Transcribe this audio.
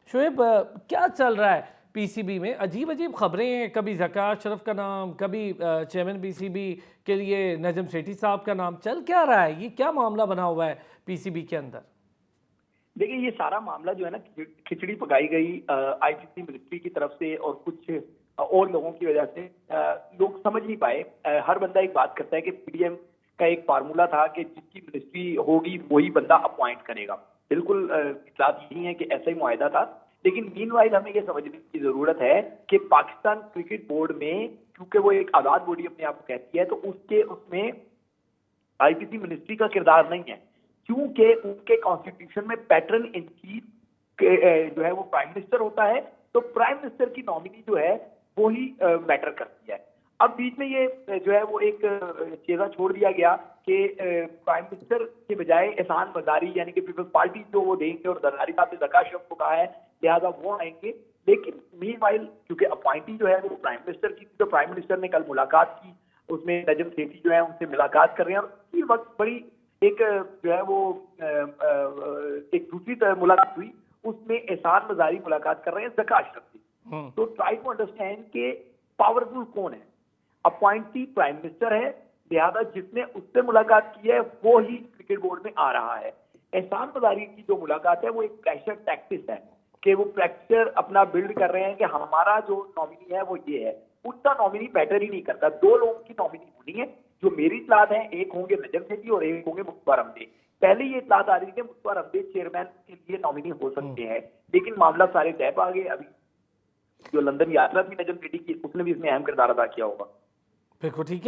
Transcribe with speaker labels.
Speaker 1: शोएब, क्या चल रहा है पीसीबी में? अजीब अजीब खबरें हैं, कभी ज़कात शरफ का नाम, कभी चेयरमैन पीसीबी के लिए नजम सेठी साहब का नाम। चल क्या रहा है? ये क्या मामला बना हुआ है पीसीबी के अंदर?
Speaker 2: देखिए, ये सारा मामला जो है ना, खिचड़ी पकाई गई आईसीसी मिनिस्ट्री की तरफ से और कुछ और लोगों की वजह से लोग समझ नहीं पाए। हर बंदा एक बात करता है कि पीडीएम का एक फार्मूला था कि जिसकी मिनिस्ट्री होगी वही बंदा अपॉइंट करेगा। बिल्कुल इतलात यही है कि ऐसा ही मुआहदा था। लेकिन मीनवाइल हमें यह समझने की जरूरत है कि पाकिस्तान क्रिकेट बोर्ड में, क्योंकि वो एक आजाद बॉडी अपने आप को कहती है, तो उसमें आईसीसी मिनिस्ट्री का किरदार नहीं है, क्योंकि उनके कॉन्स्टिट्यूशन में पैटर्न इन चीफ जो है वो प्राइम मिनिस्टर होता है। तो प्राइम मिनिस्टर की नॉमिनी जो है वो ही मैटर करती है। अब बीच में ये जो है वो एक चेजा छोड़ दिया गया कि प्राइम मिनिस्टर के बजाय एहसान मजारी यानी कि पीपल्स पार्टी जो वो देंगे, और जरदारी साहब ने ज़का शरफ को कहा है लिहाजा वो आएंगे। लेकिन मीनवाइल क्योंकि अपॉइंटी जो है वो प्राइम मिनिस्टर की थी, तो प्राइम मिनिस्टर ने कल मुलाकात की, उसमें नजम सेठी जो है उनसे मुलाकात कर रहे हैं। और उसी वक्त बड़ी एक जो है वो एक दूसरी मुलाकात हुई, उसमें एहसान मजारी मुलाकात कर रहे हैं ज़का शरफ से। तो ट्राई टू अंडरस्टैंड के पावरफुल कौन है। अपॉइंटी प्राइम मिनिस्टर है, लिहाजा जिसने उससे मुलाकात की है वो ही क्रिकेट बोर्ड में आ रहा है। एहसान मजारी की जो मुलाकात है वो एक प्रेशर टैक्टिस है कि वो प्रेशर अपना बिल्ड कर रहे हैं कि हमारा जो नॉमिनी है वो ये है। उसका नॉमिनी मैटर ही नहीं करता। दो लोगों की नॉमिनी होनी है। जो मेरी इतलात है, एक होंगे नजम सेठी और एक होंगे मुख्तार अहमद। पहले ये इतलात आ रही थी मुख्तार अहमद चेयरमैन के लिए नॉमिनी हो सकते हैं, लेकिन मामला सारे तय पा गए। अभी जो लंदन यात्रा थी नजम सेठी की, उसने भी इसमें अहम किरदार अदा किया होगा।
Speaker 1: बिल्कुल ठीक है।